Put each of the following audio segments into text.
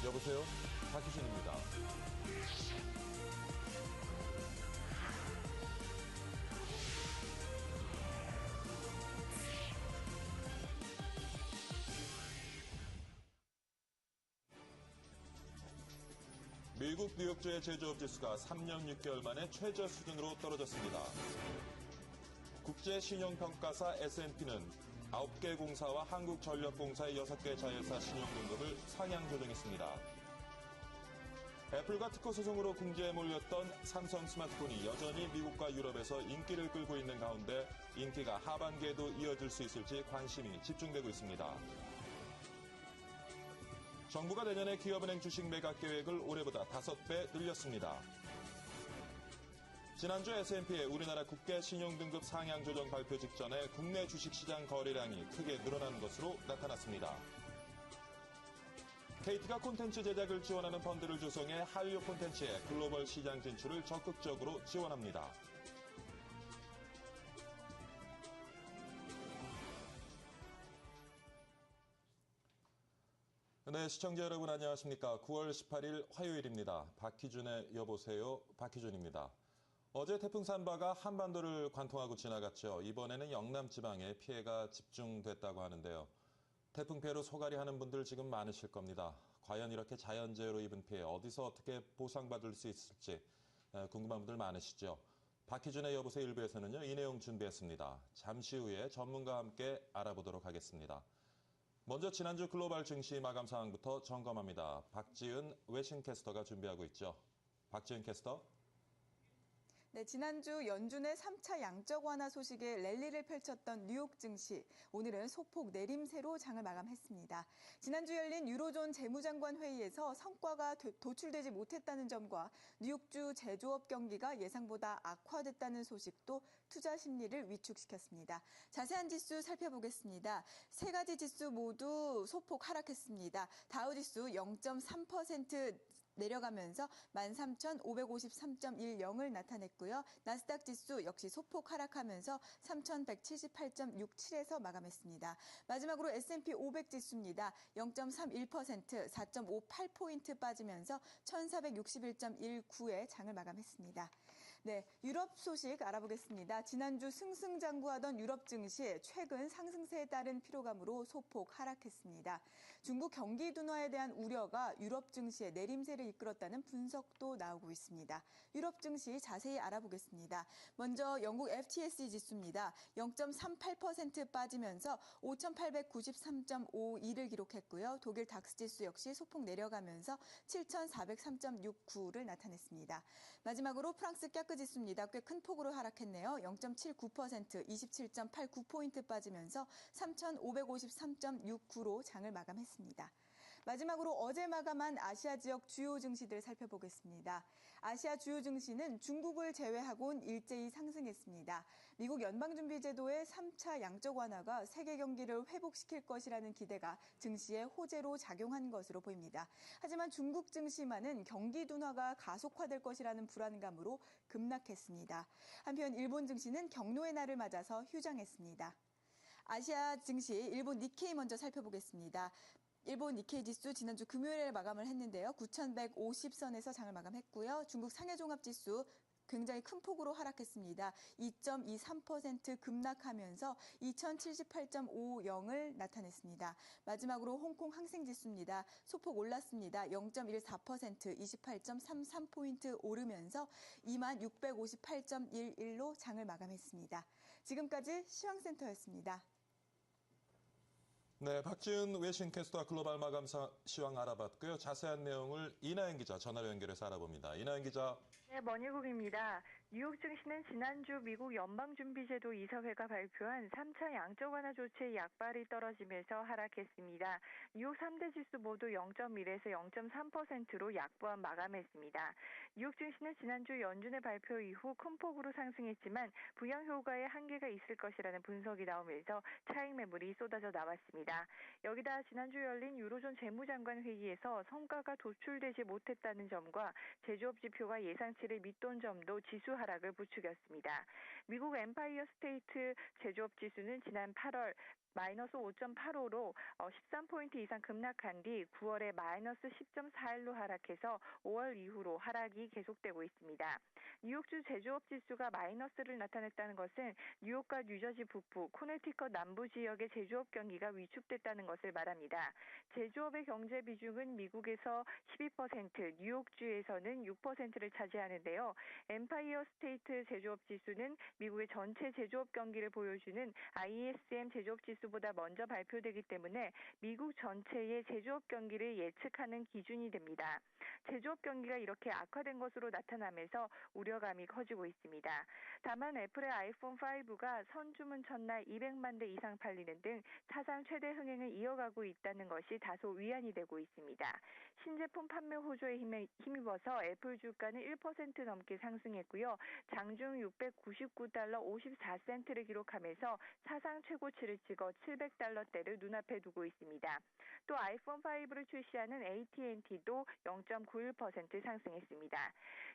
여보세요? 박희진입니다. 미국 뉴욕주의 제조업 지수가 3년 6개월 만에 최저 수준으로 떨어졌습니다. 국제신용평가사 S&P는 9개 공사와 한국전력공사의 6개 자회사 신용등급을 상향 조정했습니다. 애플과 특허 소송으로 궁지에 몰렸던 삼성 스마트폰이 여전히 미국과 유럽에서 인기를 끌고 있는 가운데 인기가 하반기에도 이어질 수 있을지 관심이 집중되고 있습니다. 정부가 내년에 기업은행 주식 매각 계획을 올해보다 5배 늘렸습니다. 지난주 S&P의 우리나라 국계 신용등급 상향 조정 발표 직전에 국내 주식시장 거래량이 크게 늘어난 것으로 나타났습니다. KT가 콘텐츠 제작을 지원하는 펀드를 조성해 한류 콘텐츠의 글로벌 시장 진출을 적극적으로 지원합니다. 네, 시청자 여러분 안녕하십니까. 9월 18일 화요일입니다. 박희준의 여보세요. 박희준입니다. 어제 태풍 산바가 한반도를 관통하고 지나갔죠. 이번에는 영남 지방에 피해가 집중됐다고 하는데요. 태풍 피해로 소갈이 하는 분들 지금 많으실 겁니다. 과연 이렇게 자연재해로 입은 피해 어디서 어떻게 보상받을 수 있을지 궁금한 분들 많으시죠. 박희준의 여보세요 1부에서는요. 이 내용 준비했습니다. 잠시 후에 전문가와 함께 알아보도록 하겠습니다. 먼저 지난주 글로벌 증시 마감 상황부터 점검합니다. 박지은 외신캐스터가 준비하고 있죠. 박지은 캐스터. 네, 지난주 연준의 3차 양적 완화 소식에 랠리를 펼쳤던 뉴욕 증시, 오늘은 소폭 내림세로 장을 마감했습니다. 지난주 열린 유로존 재무장관 회의에서 성과가 도출되지 못했다는 점과 뉴욕주 제조업 경기가 예상보다 악화됐다는 소식도 투자 심리를 위축시켰습니다. 자세한 지수 살펴보겠습니다. 세 가지 지수 모두 소폭 하락했습니다. 다우지수 0.3% 내려가면서 13,553.10을 나타냈고요. 나스닥 지수 역시 소폭 하락하면서 3,178.67에서 마감했습니다. 마지막으로 S&P 500 지수입니다. 0.31%, 4.58포인트 빠지면서 1,461.19에 장을 마감했습니다. 네, 유럽 소식 알아보겠습니다. 지난주 승승장구하던 유럽 증시 최근 상승세에 따른 피로감으로 소폭 하락했습니다. 중국 경기 둔화에 대한 우려가 유럽 증시의 내림세를 이끌었다는 분석도 나오고 있습니다. 유럽 증시 자세히 알아보겠습니다. 먼저 영국 FTSE 지수입니다. 0.38% 빠지면서 5,893.52를 기록했고요. 독일 닥스 지수 역시 소폭 내려가면서 7,403.69를 나타냈습니다. 마지막으로 프랑스 깍그 지수입니다. 꽤 큰 폭으로 하락했네요. 0.79%, 27.89포인트 빠지면서 3,553.69로 장을 마감했습니다. 마지막으로 어제 마감한 아시아 지역 주요 증시들 살펴보겠습니다. 아시아 주요 증시는 중국을 제외하고는 일제히 상승했습니다. 미국 연방준비제도의 3차 양적 완화가 세계 경기를 회복시킬 것이라는 기대가 증시에 호재로 작용한 것으로 보입니다. 하지만 중국 증시만은 경기 둔화가 가속화될 것이라는 불안감으로 급락했습니다. 한편 일본 증시는 경로의 날을 맞아서 휴장했습니다. 아시아 증시 일본 니케이 먼저 살펴보겠습니다. 일본 니케이 지수 지난주 금요일에 마감을 했는데요. 9,150선에서 장을 마감했고요. 중국 상해종합지수 굉장히 큰 폭으로 하락했습니다. 2.23% 급락하면서 2,078.50을 나타냈습니다. 마지막으로 홍콩 항생지수입니다. 소폭 올랐습니다. 0.14%, 28.33포인트 오르면서 2658.11로 장을 마감했습니다. 지금까지 시황센터였습니다. 네, 박지은 외신캐스터와 글로벌 마감 시황 알아봤고요. 자세한 내용을 이나연 기자 전화로 연결해서 알아봅니다. 이나연 기자. 네, 머니국입니다. 뉴욕 증시는 지난주 미국 연방준비제도 이사회가 발표한 3차 양적 완화 조치의 약발이 떨어지면서 하락했습니다. 뉴욕 3대 지수 모두 0.1에서 0.3%로 약보합 마감했습니다. 뉴욕 증시는 지난주 연준의 발표 이후 큰 폭으로 상승했지만 부양 효과에 한계가 있을 것이라는 분석이 나오면서 차익 매물이 쏟아져 나왔습니다. 여기다 지난주 열린 유로존 재무장관 회의에서 성과가 도출되지 못했다는 점과 제조업 지표가 예상치를 밑돈 점도 지수 하락을 부추겼습니다. 미국 엠파이어 스테이트 제조업 지수는 지난 8월 마이너스 5.85로 13포인트 이상 급락한 뒤 9월에 마이너스 10.41로 하락해서 5월 이후로 하락이 계속되고 있습니다. 뉴욕주 제조업 지수가 마이너스를 나타냈다는 것은 뉴욕과 뉴저지 북부, 코네티컷 남부 지역의 제조업 경기가 위축됐다는 것을 말합니다. 제조업의 경제 비중은 미국에서 12%, 뉴욕주에서는 6%를 차지하는데요. 엠파이어 스테이트 제조업 지수는 미국의 전체 제조업 경기를 보여주는 ISM 제조업 지수보다 먼저 발표되기 때문에 미국 전체의 제조업 경기를 예측하는 기준이 됩니다. 제조업 경기가 이렇게 악화된 것으로 나타나면서 우려감이 커지고 있습니다. 다만 애플의 아이폰 5가 선주문 첫날 200만 대 이상 팔리는 등 사상 최대 흥행을 이어가고 있다는 것이 다소 위안이 되고 있습니다. 신제품 판매 호조에 힘입어서 애플 주가는 1% 넘게 상승했고요. 장중 699달러 54센트를 기록하면서 사상 최고치를 찍어 700달러대를 눈앞에 두고 있습니다. 또 아이폰 5를 출시하는 AT&T도 0.91% 상승했습니다.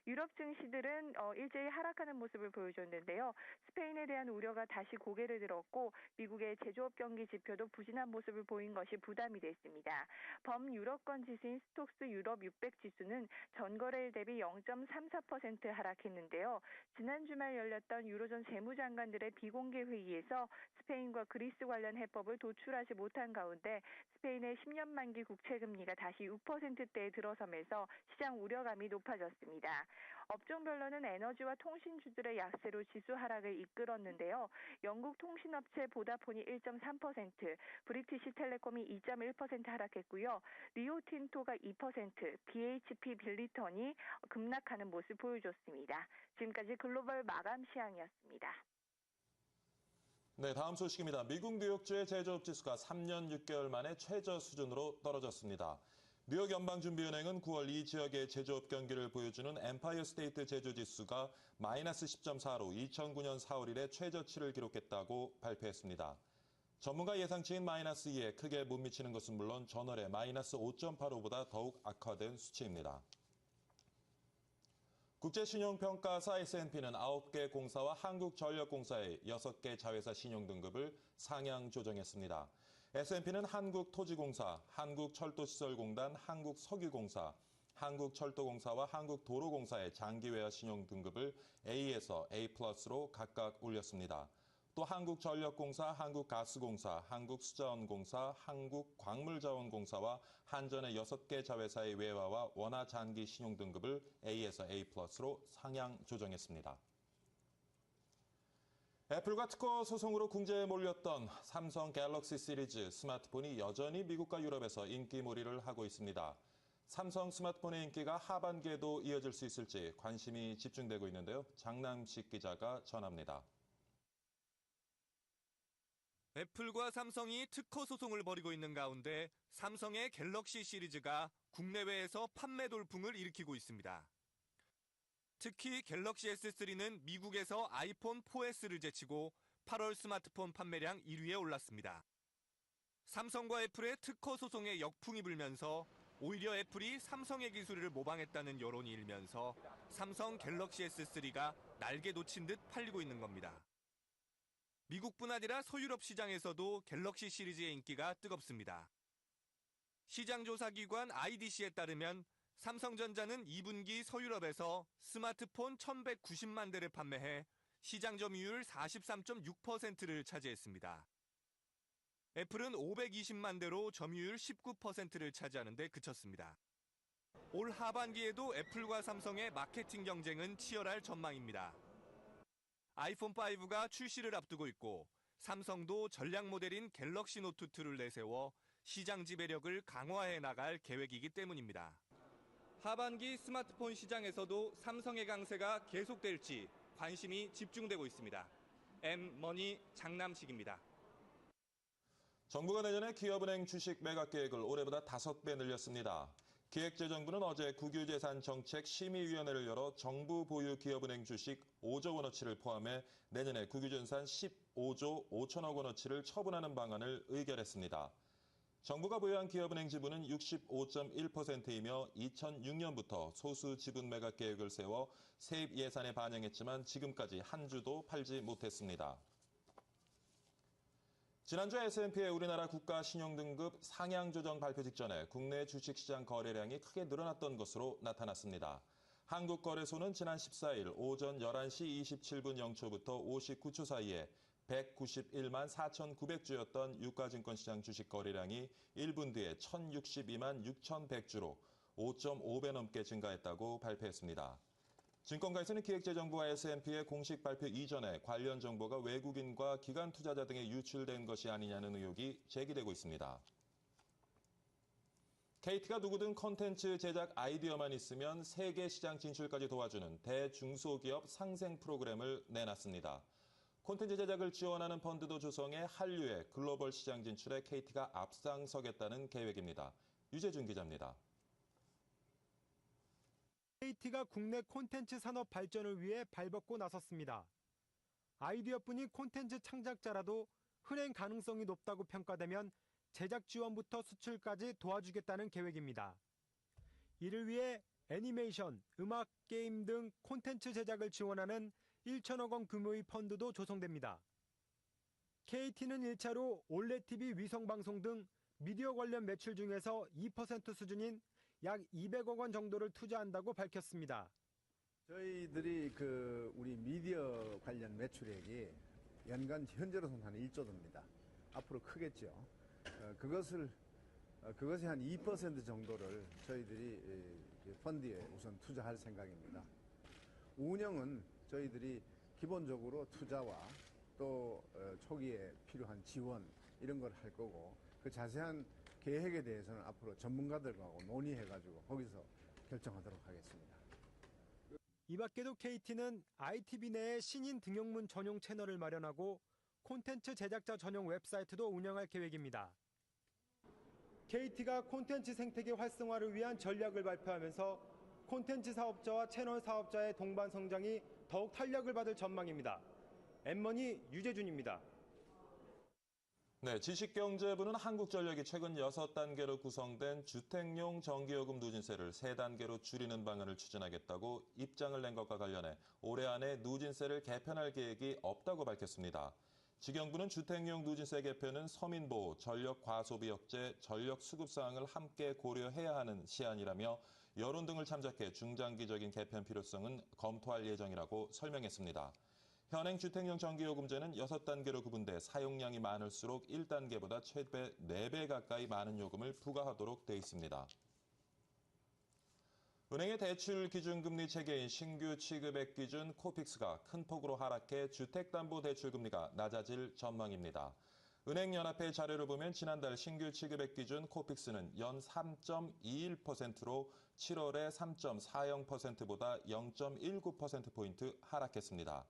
유럽 증시들은 일제히 하락하는 모습을 보여줬는데요. 스페인에 대한 우려가 다시 고개를 들었고 미국의 제조업 경기 지표도 부진한 모습을 보인 것이 부담이 됐습니다. 범유럽권 지수인 스톡스 유럽 600 지수는 전거래일 대비 0.34% 하락했는데요. 지난 주말 열렸던 유로존 재무장관들의 비공개 회의에서 스페인과 그리스 관련 해법을 도출하지 못한 가운데 스페인의 10년 만기 국채 금리가 다시 6%대에 들어서면서 시장 우려감이 높아졌습니다. 업종별로는 에너지와 통신주들의 약세로 지수 하락을 이끌었는데요. 영국 통신업체 보다폰이 1.3%, 브리티시 텔레콤이 2.1% 하락했고요. 리오틴토가 2%, BHP 빌리턴이 급락하는 모습을 보여줬습니다. 지금까지 글로벌 마감 시황이었습니다. 네, 다음 소식입니다. 미국 뉴욕주의 제조업 지수가 3년 6개월 만에 최저 수준으로 떨어졌습니다. 뉴욕 연방준비은행은 9월 이 지역의 제조업 경기를 보여주는 엠파이어 스테이트 제조지수가 마이너스 10.4로 2009년 4월 이래 최저치를 기록했다고 발표했습니다. 전문가 예상치인 마이너스 2에 크게 못 미치는 것은 물론 전월의 마이너스 5.85보다 더욱 악화된 수치입니다. 국제신용평가사 S&P는 9개 공사와 한국전력공사의 6개 자회사 신용등급을 상향 조정했습니다. S&P는 한국토지공사, 한국철도시설공단, 한국석유공사, 한국철도공사와 한국도로공사의 장기외화 신용등급을 A에서 A+로 각각 올렸습니다. 또 한국전력공사, 한국가스공사, 한국수자원공사, 한국광물자원공사와 한전의 6개 자회사의 외화와 원화 잔기 신용등급을 A에서 A+로 상향 조정했습니다. 애플과 특허 소송으로 궁지에 몰렸던 삼성 갤럭시 시리즈 스마트폰이 여전히 미국과 유럽에서 인기몰이를 하고 있습니다. 삼성 스마트폰의 인기가 하반기에도 이어질 수 있을지 관심이 집중되고 있는데요. 장남식 기자가 전합니다. 애플과 삼성이 특허 소송을 벌이고 있는 가운데 삼성의 갤럭시 시리즈가 국내외에서 판매 돌풍을 일으키고 있습니다. 특히 갤럭시 S3는 미국에서 아이폰 4S를 제치고 8월 스마트폰 판매량 1위에 올랐습니다. 삼성과 애플의 특허 소송에 역풍이 불면서 오히려 애플이 삼성의 기술을 모방했다는 여론이 일면서 삼성 갤럭시 S3가 날개 놓친 듯 팔리고 있는 겁니다. 미국뿐 아니라 서유럽 시장에서도 갤럭시 시리즈의 인기가 뜨겁습니다. 시장조사기관 IDC에 따르면 삼성전자는 2분기 서유럽에서 스마트폰 1,190만 대를 판매해 시장 점유율 43.6%를 차지했습니다. 애플은 520만 대로 점유율 19%를 차지하는 데 그쳤습니다. 올 하반기에도 애플과 삼성의 마케팅 경쟁은 치열할 전망입니다. 아이폰 5가 출시를 앞두고 있고 삼성도 전략 모델인 갤럭시 노트 2를 내세워 시장 지배력을 강화해 나갈 계획이기 때문입니다. 하반기 스마트폰 시장에서도 삼성의 강세가 계속될지 관심이 집중되고 있습니다. M머니 장남식입니다. 정부가 내년에 기업은행 주식 매각 계획을 올해보다 5배 늘렸습니다. 기획재정부는 어제 국유재산정책심의위원회를 열어 정부 보유 기업은행 주식 5조 원어치를 포함해 내년에 국유전산 15조 5천억 원어치를 처분하는 방안을 의결했습니다. 정부가 보유한 기업은행 지분은 65.1%이며 2006년부터 소수 지분 매각 계획을 세워 세입 예산에 반영했지만 지금까지 한 주도 팔지 못했습니다. 지난주 S&P의 우리나라 국가 신용등급 상향 조정 발표 직전에 국내 주식시장 거래량이 크게 늘어났던 것으로 나타났습니다. 한국거래소는 지난 14일 오전 11시 27분 0초부터 59초 사이에 191만 4,900주였던 유가증권시장 주식 거래량이 1분 뒤에 1,062만 6,100주로 5.5배 넘게 증가했다고 발표했습니다. 증권가에서는 기획재정부와 S&P의 공식 발표 이전에 관련 정보가 외국인과 기관 투자자 등에 유출된 것이 아니냐는 의혹이 제기되고 있습니다. KT가 누구든 콘텐츠 제작 아이디어만 있으면 세계 시장 진출까지 도와주는 대중소기업 상생 프로그램을 내놨습니다. 콘텐츠 제작을 지원하는 펀드도 조성해 한류의 글로벌 시장 진출에 KT가 앞장서겠다는 계획입니다. 유재준 기자입니다. KT가 국내 콘텐츠 산업 발전을 위해 발벗고 나섰습니다. 아이디어뿐인 콘텐츠 창작자라도 흔행 가능성이 높다고 평가되면 제작 지원부터 수출까지 도와주겠다는 계획입니다. 이를 위해 애니메이션, 음악, 게임 등 콘텐츠 제작을 지원하는 1천억 원 규모의 펀드도 조성됩니다. KT는 1차로 올레TV 위성방송 등 미디어 관련 매출 중에서 2% 수준인 약 200억 원 정도를 투자한다고 밝혔습니다. 저희들이 우리 미디어 관련 매출액이 연간 현재로서는 한 1조 됩니다. 앞으로 크겠죠. 그것의 한 2% 정도를 저희들이 펀드에 우선 투자할 생각입니다. 운영은 저희들이 기본적으로 투자와 또 초기에 필요한 지원 이런 걸 할 거고 그 자세한 계획에 대해서는 앞으로 전문가들하고 논의해가지고 거기서 결정하도록 하겠습니다. 이 밖에도 KT는 ITV 내에 신인 등용문 전용 채널을 마련하고 콘텐츠 제작자 전용 웹사이트도 운영할 계획입니다. KT가 콘텐츠 생태계 활성화를 위한 전략을 발표하면서 콘텐츠 사업자와 채널 사업자의 동반 성장이 더욱 탄력을 받을 전망입니다. 엠머니 유재준입니다. 네, 지식경제부는 한국전력이 최근 6단계로 구성된 주택용 전기요금 누진세를 3단계로 줄이는 방안을 추진하겠다고 입장을 낸 것과 관련해 올해 안에 누진세를 개편할 계획이 없다고 밝혔습니다. 지경부는 주택용 누진세 개편은 서민보호, 전력 과소비 억제, 전력 수급 사항을 함께 고려해야 하는 시안이라며 여론 등을 참작해 중장기적인 개편 필요성은 검토할 예정이라고 설명했습니다. 현행 주택용 전기요금제는 6단계로 구분돼 사용량이 많을수록 1단계보다 최대 4배 가까이 많은 요금을 부과하도록 돼 있습니다. 은행의 대출 기준금리 체계인 신규 취급액 기준 코픽스가 큰 폭으로 하락해 주택담보대출금리가 낮아질 전망입니다. 은행연합회 자료를 보면 지난달 신규 취급액 기준 코픽스는 연 3.21%로 7월에 3.40%보다 0.19%포인트 하락했습니다.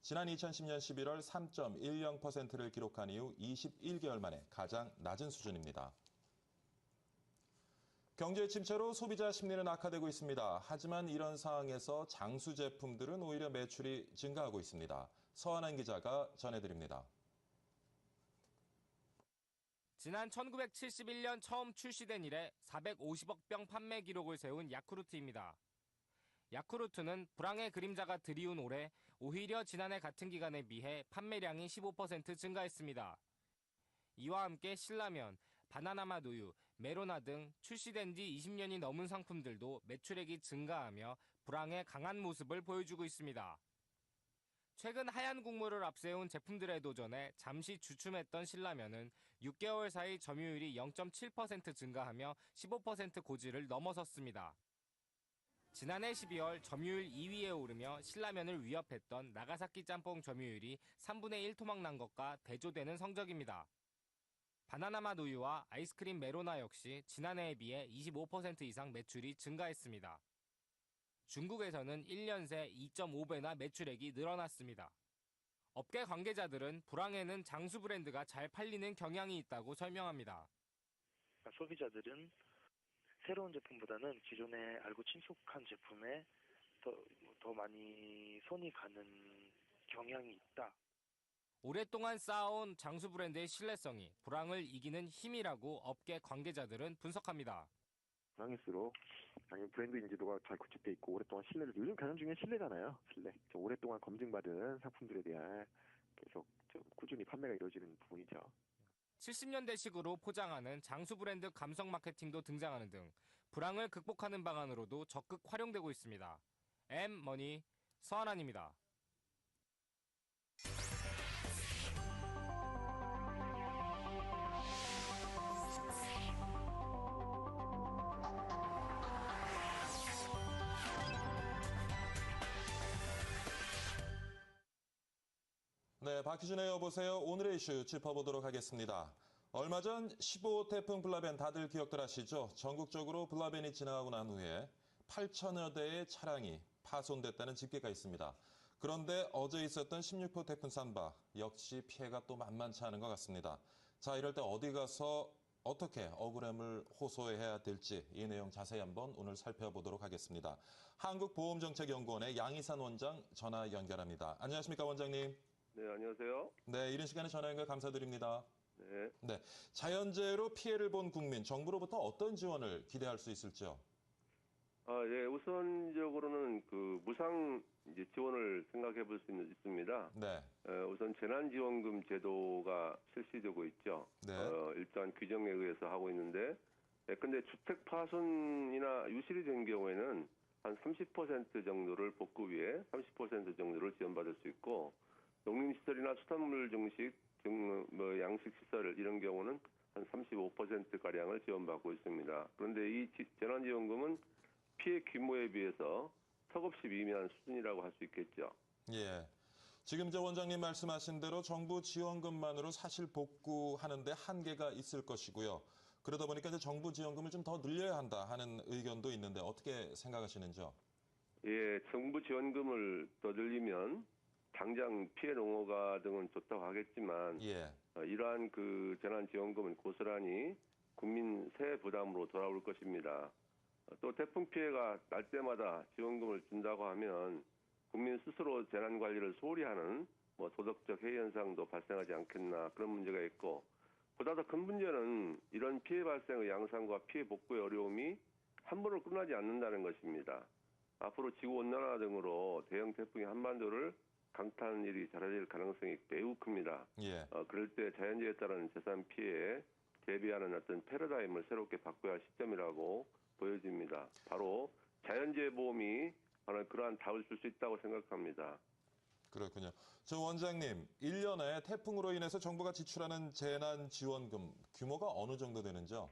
지난 2010년 11월 3.10%를 기록한 이후 21개월 만에 가장 낮은 수준입니다. 경제 침체로 소비자 심리는 악화되고 있습니다. 하지만 이런 상황에서 장수 제품들은 오히려 매출이 증가하고 있습니다. 서한한 기자가 전해드립니다. 지난 1971년 처음 출시된 이래 450억 병 판매 기록을 세운 야쿠르트입니다. 야쿠르트는 불황의 그림자가 드리운 올해 오히려 지난해 같은 기간에 비해 판매량이 15% 증가했습니다. 이와 함께 신라면, 바나나맛 우유, 메로나 등 출시된 지 20년이 넘은 상품들도 매출액이 증가하며 불황의 강한 모습을 보여주고 있습니다. 최근 하얀 국물을 앞세운 제품들의 도전에 잠시 주춤했던 신라면은 6개월 사이 점유율이 0.7% 증가하며 15% 고지를 넘어섰습니다. 지난해 12월 점유율 2위에 오르며 신라면을 위협했던 나가사키 짬뽕 점유율이 3분의 1 토막난 것과 대조되는 성적입니다. 바나나맛 우유와 아이스크림 메로나 역시 지난해에 비해 25% 이상 매출이 증가했습니다. 중국에서는 1년 새 2.5배나 매출액이 늘어났습니다. 업계 관계자들은 불황에는 장수 브랜드가 잘 팔리는 경향이 있다고 설명합니다. 소비자들은 새로운 제품보다는 기존에 알고 친숙한 제품에 더 많이 손이 가는 경향이 있다. 오랫동안 쌓아온 장수 브랜드의 신뢰성이 불황을 이기는 힘이라고 업계 관계자들은 분석합니다. 불황일수록 당연히 브랜드 인지도가 잘 구축돼 있고 오랫동안 신뢰를 요즘 가장 중요한 신뢰잖아요. 신뢰. 오랫동안 검증받은 상품들에 대한 계속 좀 꾸준히 판매가 이루어지는 부분이죠. 70년대식으로 포장하는 장수 브랜드 감성 마케팅도 등장하는 등 불황을 극복하는 방안으로도 적극 활용되고 있습니다. M머니 서한환입니다. 네, 박희준의 여보세요. 오늘의 이슈 짚어보도록 하겠습니다. 얼마 전 15 태풍 블라벤 다들 기억들 하시죠? 전국적으로 블라벤이 지나가고 난 후에 8천여 대의 차량이 파손됐다는 집계가 있습니다. 그런데 어제 있었던 16호 태풍 산바 역시 피해가 또 만만치 않은 것 같습니다. 자, 이럴 때 어디 가서 어떻게 억울함을 호소해야 될지 이 내용 자세히 한번 오늘 살펴보도록 하겠습니다. 한국보험정책연구원의 양희산 원장 전화 연결합니다. 안녕하십니까, 원장님? 네, 안녕하세요. 네, 이른 시간에 전화 연결 감사드립니다. 네. 네, 자연재해로 피해를 본 국민, 정부로부터 어떤 지원을 기대할 수 있을지요? 예, 우선적으로는 그 무상 이제 지원을 생각해 볼 수 있습니다. 네, 우선 재난지원금 제도가 실시되고 있죠. 네. 일단 규정에 의해서 하고 있는데, 근데 주택 파손이나 유실이 된 경우에는 한 30% 정도를 복구 위에 30% 정도를 지원받을 수 있고, 농림시설이나 수산물 증식, 양식시설 이런 경우는 한 35%가량을 지원받고 있습니다. 그런데 이 재난지원금은 피해 규모에 비해서 턱없이 미미한 수준이라고 할 수 있겠죠. 예. 지금 저 원장님 말씀하신 대로 정부 지원금만으로 사실 복구하는데 한계가 있을 것이고요. 그러다 보니까 이제 정부 지원금을 좀 더 늘려야 한다 하는 의견도 있는데 어떻게 생각하시는지요? 예, 정부 지원금을 더 늘리면 당장 피해 농어가 등은 좋다고 하겠지만 예. 이러한 그 재난지원금은 고스란히 국민 세액 부담으로 돌아올 것입니다. 또 태풍 피해가 날 때마다 지원금을 준다고 하면 국민 스스로 재난관리를 소홀히 하는 도덕적 해이 현상도 발생하지 않겠나 그런 문제가 있고 보다 더 큰 문제는 이런 피해 발생의 양상과 피해 복구의 어려움이 한 번으로 끝나지 않는다는 것입니다. 앞으로 지구온난화 등으로 대형 태풍이 한반도를 강타하는 일이 잦아질 가능성이 매우 큽니다. 예. 그럴 때 자연재해에 따른 재산 피해에 대비하는 어떤 패러다임을 새롭게 바꿔야 할 시점이라고 보여집니다. 바로 자연재해 보험이 바로 그러한 답을 줄 수 있다고 생각합니다. 그렇군요. 저 원장님, 1년에 태풍으로 인해서 정부가 지출하는 재난지원금 규모가 어느 정도 되는지요?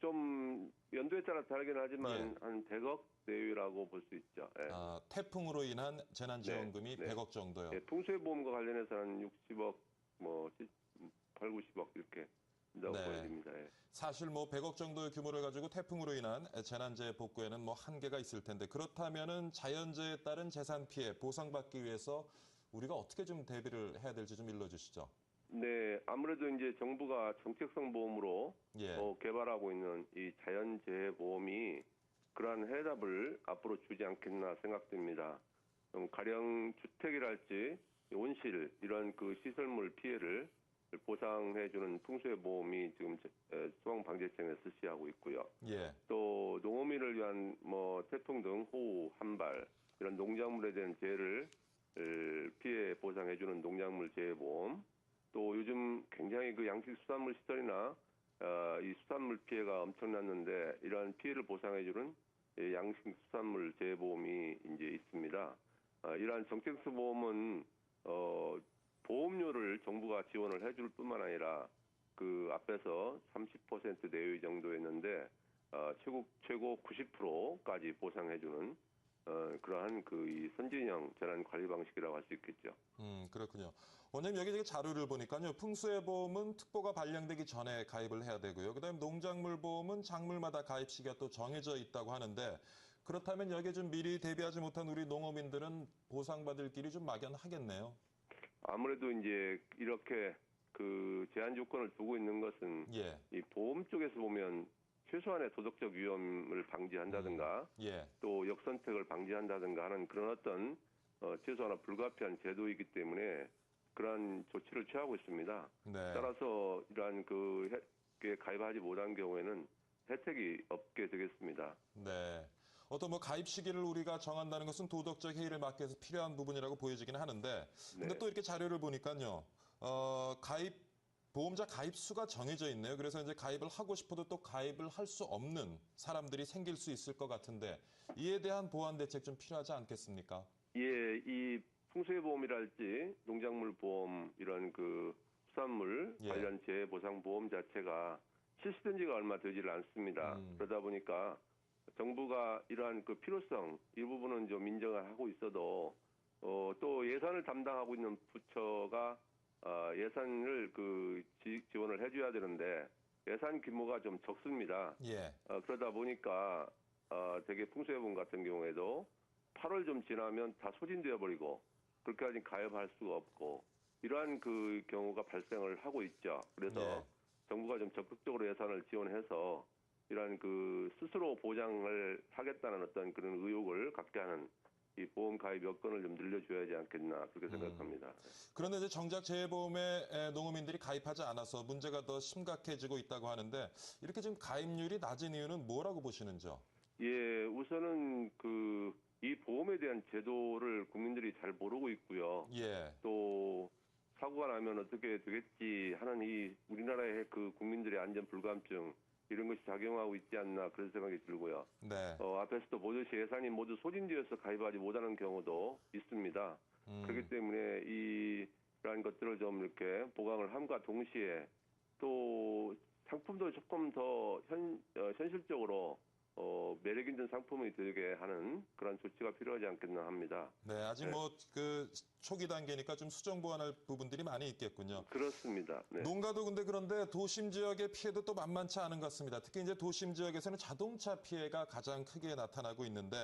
좀 연도에 따라 다르긴 하지만 예. 한 100억 내외라고 볼 수 있죠. 예. 태풍으로 인한 재난지원금이 네. 100억 정도요. 예, 풍수해보험과 관련해서 한 60억, 8, 90억 이렇게 된다고 네. 보여집니다. 예. 사실 100억 정도의 규모를 가지고 태풍으로 인한 재난재해 복구에는 한계가 있을 텐데 그렇다면은 자연재해에 따른 재산 피해 보상받기 위해서 우리가 어떻게 좀 대비를 해야 될지 좀 일러주시죠. 네, 아무래도 이제 정부가 정책성 보험으로 예. 개발하고 있는 이 자연재해 보험이 그러한 해답을 앞으로 주지 않겠나 생각됩니다. 가령 주택이랄지 온실 이런 그 시설물 피해를 보상해주는 풍수해 보험이 지금 소방방재청에 실시하고 있고요. 예. 또 농어민을 위한 태풍 등 호우, 한발 이런 농작물에 대한 재해를 피해 보상해주는 농작물 재해보험. 또 요즘 굉장히 그 양식수산물 시설이나 이 수산물 피해가 엄청났는데 이러한 피해를 보상해주는 양식수산물 재해보험이 이제 있습니다. 이러한 정책수 보험은 보험료를 정부가 지원을 해줄 뿐만 아니라 그 앞에서 30% 내외 정도였는데 최고 90%까지 보상해주는 그러한 이 선진형 재난 관리 방식이라고 할 수 있겠죠. 그렇군요. 원장님 여기 자료를 보니까요. 풍수해 보험은 특보가 발령되기 전에 가입을 해야 되고요. 그다음에 농작물 보험은 작물마다 가입 시기가 또 정해져 있다고 하는데 그렇다면 여기에 좀 미리 대비하지 못한 우리 농어민들은 보상받을 길이 좀 막연하겠네요. 아무래도 이제 이렇게 그 제한 조건을 두고 있는 것은 예. 이 보험 쪽에서 보면 최소한의 도덕적 위험을 방지한다든가 예. 또 역선택을 방지한다든가 하는 그런 어떤 최소한 불가피한 제도이기 때문에 그러한 조치를 취하고 있습니다. 네. 따라서 이러한 게 가입하지 못한 경우에는 혜택이 없게 되겠습니다. 네. 어떤 가입 시기를 우리가 정한다는 것은 도덕적 해이를 막기 위해서 필요한 부분이라고 보여지긴 하는데 근데 네. 또 이렇게 자료를 보니까요. 가입 보험자 가입 수가 정해져 있네요. 그래서 이제 가입을 하고 싶어도 또 가입을 할 수 없는 사람들이 생길 수 있을 것 같은데 이에 대한 보완 대책 좀 필요하지 않겠습니까? 예, 이 풍수해 보험이랄지 농작물 보험 이런 그 수산물 예. 관련 재해 보상 보험 자체가 실시된 지가 얼마 되지를 않습니다. 그러다 보니까 정부가 이러한 그 필요성 이 부분은 좀 인정을 하고 있어도 또 예산을 담당하고 있는 부처가 예산을 그 지원을 해줘야 되는데 예산 규모가 좀 적습니다. 예. 그러다 보니까 되게 풍수해보험 같은 경우에도 8월 좀 지나면 다 소진되어 버리고 그렇게까지 가입할 수가 없고 이러한 그 경우가 발생을 하고 있죠. 그래서 예. 정부가 좀 적극적으로 예산을 지원해서 이러한 그 스스로 보장을 하겠다는 어떤 그런 의욕을 갖게 하는 이 보험 가입 여건을 좀 늘려줘야 하지 않겠나 그렇게 생각합니다. 그런데 이제 정작 재해보험에 농어민들이 가입하지 않아서 문제가 더 심각해지고 있다고 하는데 이렇게 지금 가입률이 낮은 이유는 뭐라고 보시는지요? 예, 우선은 그 이 보험에 대한 제도를 국민들이 잘 모르고 있고요. 예. 또 사고가 나면 어떻게 되겠지 하는 이 우리나라의 그 국민들의 안전 불감증 이런 것이 작용하고 있지 않나 그런 생각이 들고요. 네. 앞에서도 보듯이 예산이 모두 소진되어서 가입하지 못하는 경우도 있습니다. 그렇기 때문에 이러한 것들을 좀 이렇게 보강을 함과 동시에 또 상품도 조금 더 현실적으로 매력 있는 상품이 되게 하는 그런 조치가 필요하지 않겠나 합니다. 네, 아직 네. 뭐 그 초기 단계니까 좀 수정 보완할 부분들이 많이 있겠군요. 그렇습니다. 네. 농가도 그런데 도심 지역의 피해도 또 만만치 않은 것 같습니다. 특히 이제 도심 지역에서는 자동차 피해가 가장 크게 나타나고 있는데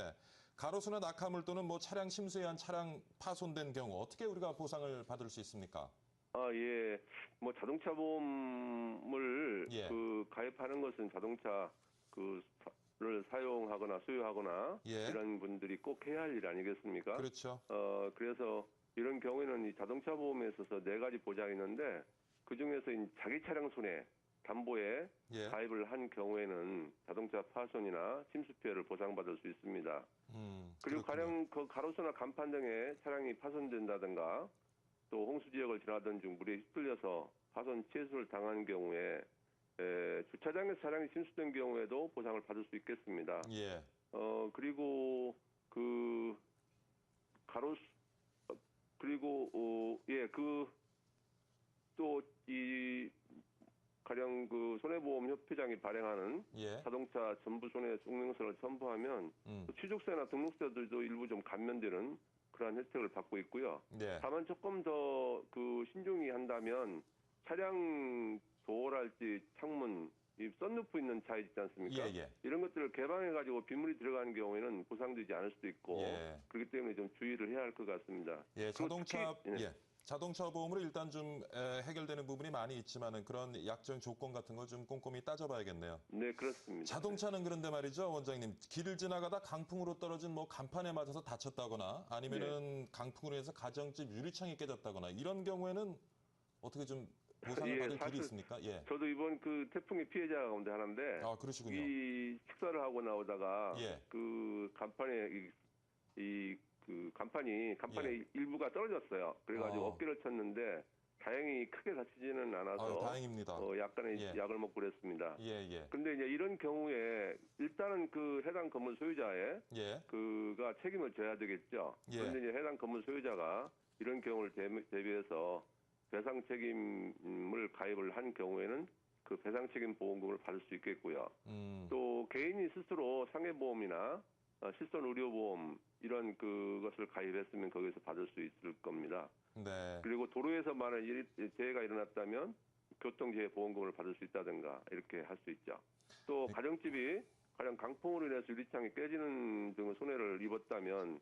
가로수나 낙하물 또는 뭐 차량 침수에 의한 차량 파손된 경우 어떻게 우리가 보상을 받을 수 있습니까? 예. 뭐 자동차 보험을 예. 그 가입하는 것은 자동차 를 사용하거나 소유하거나 예. 이런 분들이 꼭 해야 할 일 아니겠습니까? 그렇죠. 그래서 이런 경우에는 이 자동차 보험에 있어서 4가지 보장이 있는데 그중에서 자기 차량 손해 담보에 예. 가입을 한 경우에는 자동차 파손이나 침수 피해를 보상받을 수 있습니다. 그리고 그렇군요. 가령 그 가로수나 간판 등에 차량이 파손된다든가 또 홍수 지역을 지나던 중 물에 휩쓸려서 파손 치해수를 당한 경우에 주차장에서 차량이 침수된 경우에도 보상을 받을 수 있겠습니다. 예. 그리고 그 가로수 그리고 또 이 가령 그 손해보험 협회장이 발행하는 예. 자동차 전부 손해 증명서를 첨부하면 취득세나 등록세들도 일부 좀 감면되는 그러한 혜택을 받고 있고요. 네. 다만 조금 더 그 신중히 한다면 차량 도어랄지 창문, 이 썬루프 있는 차 있지 않습니까? 예. 이런 것들을 개방해가지고 빗물이 들어가는 경우에는 보상되지 않을 수도 있고 예. 그렇기 때문에 좀 주의를 해야 할 것 같습니다. 예, 그리고 특히, 자동차 보험으로 일단 좀 해결되는 부분이 많이 있지만은 그런 약정 조건 같은 걸 좀 꼼꼼히 따져봐야겠네요. 네, 그렇습니다. 자동차는 그런데 말이죠, 원장님. 길을 지나가다 강풍으로 떨어진 뭐 간판에 맞아서 다쳤다거나 아니면은 강풍으로 해서 가정집 유리창이 깨졌다거나 이런 경우에는 어떻게 좀 보상을 받을 길이 있습니까? 예. 저도 이번 그 태풍의 피해자 가운데 하나인데 아, 그러시군요. 이 식사를 하고 나오다가 예. 그 간판에 그 간판이 일부가 떨어졌어요. 그래가지고 어깨를 쳤는데 다행히 크게 다치지는 않아서 다행입니다. 약간의 약을 먹고 그랬습니다. 예. 근데 이제 이런 경우에 일단은 그 해당 건물 소유자의 그가 책임을 져야 되겠죠. 예. 그런데 이제 해당 건물 소유자가 이런 경우를 대비해서 배상 책임을 가입을 한 경우에는 그 배상 책임 보험금을 받을 수 있겠고요. 또 개인이 스스로 상해보험이나 실손 의료보험 이런 그것을 가입했으면 거기서 받을 수 있을 겁니다. 네. 그리고 도로에서 만약 재해가 일어났다면 교통재해 보험금을 받을 수 있다든가 이렇게 할 수 있죠. 또 가정집이 가령 강풍으로 인해서 유리창이 깨지는 등 손해를 입었다면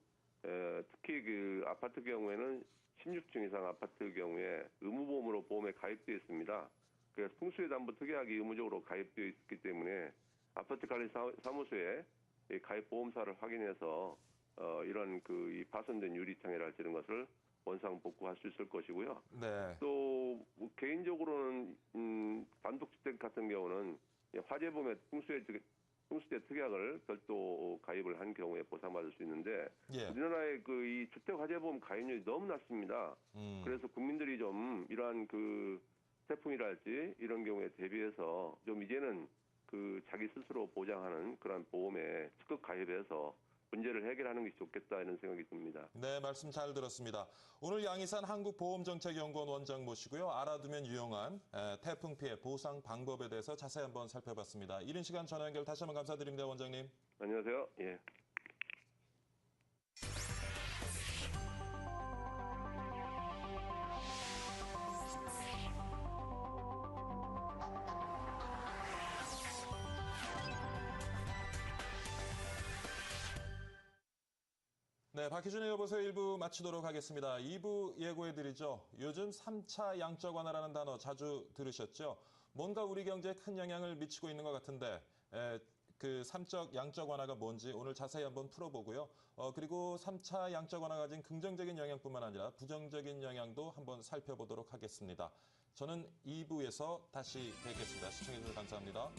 특히 그 아파트 경우에는 16층 이상 아파트 경우에 의무보험으로 보험에 가입되어 있습니다. 그래서 풍수해담보 특약이 의무적으로 가입되어 있기 때문에 아파트 관리 사무소에 가입 보험사를 확인해서 이런 이 파손된 유리창이랄지 이런 것을 원상 복구할 수 있을 것이고요. 네. 또 개인적으로는 단독주택 같은 경우는 화재보험에 풍수대 특약을 별도 가입을 한 경우에 보상받을 수 있는데 우리나라의 이 주택 화재보험 가입률이 너무 낮습니다. 그래서 국민들이 좀 이러한 태풍이랄지 이런 경우에 대비해서 좀 이제는 그 자기 스스로 보장하는 그런 보험에 적극 가입해서 문제를 해결하는 것이 좋겠다 이런 생각이 듭니다. 네, 말씀 잘 들었습니다. 오늘 양희산 한국보험정책연구원 원장 모시고요. 알아두면 유용한 태풍 피해 보상 방법에 대해서 자세히 한번 살펴봤습니다. 이른 시간 전화 연결 다시 한번 감사드립니다, 원장님. 안녕하세요. 예. 네, 박희준의 여보세요 1부 마치도록 하겠습니다. 2부 예고해드리죠. 요즘 3차 양적 완화라는 단어 자주 들으셨죠? 뭔가 우리 경제에 큰 영향을 미치고 있는 것 같은데 그 3적 양적 완화가 뭔지 오늘 자세히 한번 풀어보고요. 그리고 3차 양적 완화가 가진 긍정적인 영향뿐만 아니라 부정적인 영향도 한번 살펴보도록 하겠습니다. 저는 2부에서 다시 뵙겠습니다. 시청해주셔서 감사합니다.